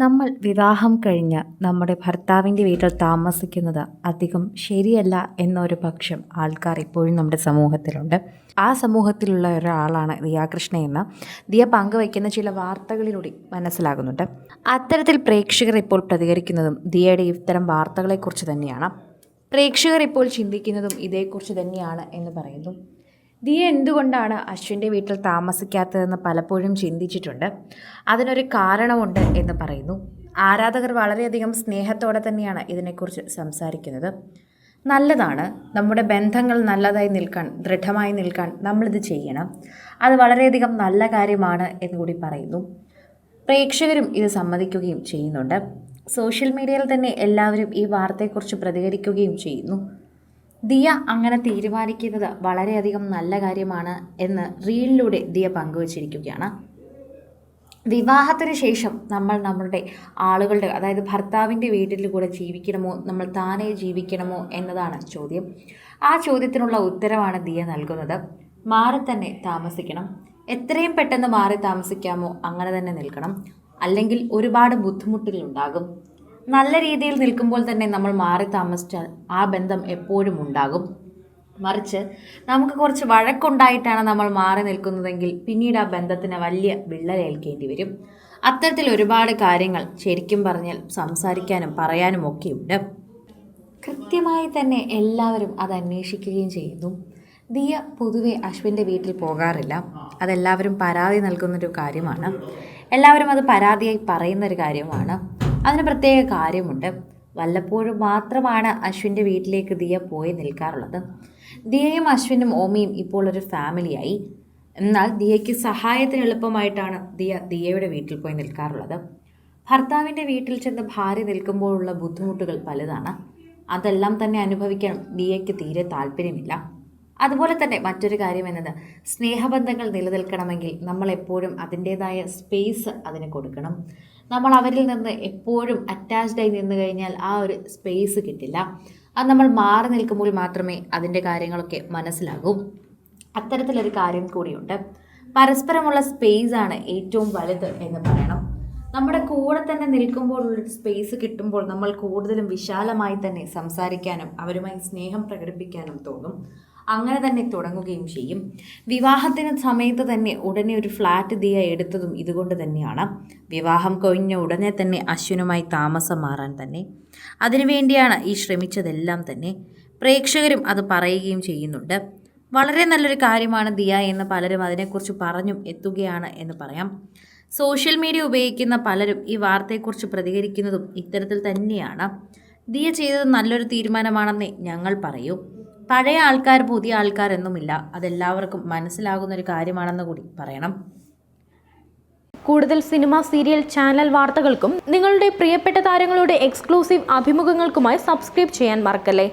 നമ്മൾ വിവാഹം കഴിഞ്ഞ് നമ്മുടെ ഭർത്താവിൻ്റെ വീട്ടിൽ താമസിക്കുന്നത് അധികം ശരിയല്ല എന്നൊരു പക്ഷം ആൾക്കാർ ഇപ്പോഴും നമ്മുടെ സമൂഹത്തിലുണ്ട്. ആ സമൂഹത്തിലുള്ള ഒരാളാണ് ദിയാകൃഷ്ണ എന്ന് ദിയ പങ്കുവയ്ക്കുന്ന ചില വാർത്തകളിലൂടെ മനസ്സിലാകുന്നുണ്ട്. അത്തരത്തിൽ പ്രേക്ഷകർ ഇപ്പോൾ പ്രതികരിക്കുന്നതും ദിയയുടെ ഇത്തരം വാർത്തകളെക്കുറിച്ച് തന്നെയാണ്. പ്രേക്ഷകർ ഇപ്പോൾ ചിന്തിക്കുന്നതും ഇതേക്കുറിച്ച് തന്നെയാണ് എന്ന് പറയുന്നു. ദിയ എന്തുകൊണ്ടാണ് അശ്വിൻ്റെ വീട്ടിൽ താമസിക്കാത്തതെന്ന് പലപ്പോഴും ചിന്തിച്ചിട്ടുണ്ട്. അതിനൊരു കാരണമുണ്ട് എന്ന് പറയുന്നു. ആരാധകർ വളരെയധികം സ്നേഹത്തോടെ തന്നെയാണ് ഇതിനെക്കുറിച്ച് സംസാരിക്കുന്നത്. നല്ലതാണ്, നമ്മുടെ ബന്ധങ്ങൾ നല്ലതായി നിൽക്കാൻ, ദൃഢമായി നിൽക്കാൻ നമ്മളിത് ചെയ്യണം. അത് വളരെയധികം നല്ല കാര്യമാണ് എന്നുകൂടി പറയുന്നു. പ്രേക്ഷകരും ഇത് സമ്മതിക്കുകയും ചെയ്യുന്നുണ്ട്. സോഷ്യൽ മീഡിയയിൽ തന്നെ എല്ലാവരും ഈ വാർത്തയെക്കുറിച്ച് പ്രതികരിക്കുകയും ചെയ്യുന്നു. ദിയ അങ്ങനെ തീരുമാനിക്കുന്നത് വളരെയധികം നല്ല കാര്യമാണ് എന്ന് റീലിലൂടെ ദിയ പങ്കുവച്ചിരിക്കുകയാണ്. വിവാഹത്തിന് ശേഷം നമ്മൾ നമ്മളുടെ ആളുകളുടെ, അതായത് ഭർത്താവിൻ്റെ വീട്ടിൽ കൂടെ ജീവിക്കണമോ, നമ്മൾ താനേ ജീവിക്കണമോ എന്നതാണ് ചോദ്യം. ആ ചോദ്യത്തിനുള്ള ഉത്തരവാണ് ദിയ നൽകുന്നത്. മാറി തന്നെ താമസിക്കണം. എത്രയും പെട്ടെന്ന് മാറി താമസിക്കാമോ അങ്ങനെ തന്നെ നിൽക്കണം. അല്ലെങ്കിൽ ഒരുപാട് ബുദ്ധിമുട്ടുകളുണ്ടാകും. നല്ല രീതിയിൽ നിൽക്കുമ്പോൾ തന്നെ നമ്മൾ മാറി താമസിച്ചാൽ ആ ബന്ധം എപ്പോഴും ഉണ്ടാകും. മറിച്ച് നമുക്ക് കുറച്ച് വഴക്കുണ്ടായിട്ടാണ് നമ്മൾ മാറി നിൽക്കുന്നതെങ്കിൽ പിന്നീട് ആ ബന്ധത്തിന് വലിയ വിള്ളലേൽക്കേണ്ടി വരും. അത്തരത്തിൽ ഒരുപാട് കാര്യങ്ങൾ ശരിക്കും പറഞ്ഞാൽ സംസാരിക്കാനും പറയാനും ഒക്കെയുണ്ട്. കൃത്യമായി തന്നെ എല്ലാവരും അത് അന്വേഷിക്കുകയും ചെയ്യുന്നു. ദിയ പൊതുവെ അശ്വിൻ്റെ വീട്ടിൽ പോകാറില്ല. അതെല്ലാവരും പരാതി നൽകുന്നൊരു കാര്യമാണ്. എല്ലാവരും അത് പരാതിയായി പറയുന്നൊരു കാര്യമാണ്. അതിന് പ്രത്യേക കാര്യമുണ്ട്. വല്ലപ്പോഴും മാത്രമാണ് അശ്വിൻ്റെ വീട്ടിലേക്ക് ദിയ പോയി നിൽക്കാറുള്ളത്. ദിയയും അശ്വിനും ഓമിയും ഇപ്പോൾ ഒരു ഫാമിലിയായി. എന്നാൽ ദിയയ്ക്ക് സഹായത്തിന് എളുപ്പമായിട്ടാണ് ദിയയുടെ വീട്ടിൽ പോയി നിൽക്കാറുള്ളത്. ഭർത്താവിൻ്റെ വീട്ടിൽ ചെന്ന് ഭാര്യ നിൽക്കുമ്പോഴുള്ള ബുദ്ധിമുട്ടുകൾ പലതാണ്. അതെല്ലാം തന്നെ അനുഭവിക്കാൻ ദിയയ്ക്ക് തീരെ താല്പര്യമില്ല. അതുപോലെ തന്നെ മറ്റൊരു കാര്യം എന്നത്, സ്നേഹബന്ധങ്ങൾ നിലനിൽക്കണമെങ്കിൽ നമ്മൾ എപ്പോഴും അതിൻ്റേതായ സ്പേസ് അതിന് കൊടുക്കണം. നമ്മൾ അവരിൽ നിന്ന് എപ്പോഴും അറ്റാച്ച്ഡായി നിന്ന് കഴിഞ്ഞാൽ ആ ഒരു സ്പേസ് കിട്ടില്ല. അത് നമ്മൾ മാറി നിൽക്കുമ്പോൾ മാത്രമേ അതിൻ്റെ കാര്യങ്ങളൊക്കെ മനസ്സിലാകൂ. അത്തരത്തിലൊരു കാര്യം കൂടിയുണ്ട്. പരസ്പരമുള്ള സ്പേസാണ് ഏറ്റവും വലുത് എന്ന് പറയണം. നമ്മുടെ കൂടെ തന്നെ നിൽക്കുമ്പോഴുള്ളൊരു സ്പേസ് കിട്ടുമ്പോൾ നമ്മൾ കൂടുതലും വിശാലമായി തന്നെ സംസാരിക്കാനും അവരുമായി സ്നേഹം പ്രകടിപ്പിക്കാനും തോന്നും. അങ്ങനെ തന്നെ തുടങ്ങുകയും ചെയ്യും. വിവാഹത്തിന് സമയത്ത് തന്നെ ഉടനെ ഒരു ഫ്ലാറ്റ് ദിയ എടുത്തതും ഇതുകൊണ്ട് തന്നെയാണ്. വിവാഹം കഴിഞ്ഞ ഉടനെ തന്നെ അശ്വിനുമായി താമസം മാറാൻ തന്നെ. അതിനുവേണ്ടിയാണ് ഈ ശ്രമിച്ചതെല്ലാം തന്നെ. പ്രേക്ഷകരും അത് പറയുകയും ചെയ്യുന്നുണ്ട്. വളരെ നല്ലൊരു കാര്യമാണ് ദിയ എന്ന് പലരും അതിനെക്കുറിച്ച് പറഞ്ഞും എത്തുകയാണ് എന്ന് പറയാം. സോഷ്യൽ മീഡിയ ഉപയോഗിക്കുന്ന പലരും ഈ വാർത്തയെക്കുറിച്ച് പ്രതികരിക്കുന്നതും ഇത്തരത്തിൽ തന്നെയാണ്. ദിയ ചെയ്തത് നല്ലൊരു തീരുമാനമാണെന്നേ ഞങ്ങൾ പറയൂ. പഴയ ആൾക്കാർ പുതിയ ആൾക്കാർ എന്നുമില്ല. അതെല്ലാവർക്കും മനസ്സിലാകുന്നൊരു കാര്യമാണെന്ന് കൂടി പറയണം. കൂടുതൽ സിനിമ, സീരിയൽ, ചാനൽ വാർത്തകൾക്കും നിങ്ങളുടെ പ്രിയപ്പെട്ട താരങ്ങളുടെ എക്സ്ക്ലൂസീവ് അഭിമുഖങ്ങൾക്കുമായി സബ്സ്ക്രൈബ് ചെയ്യാൻ മറക്കല്ലേ.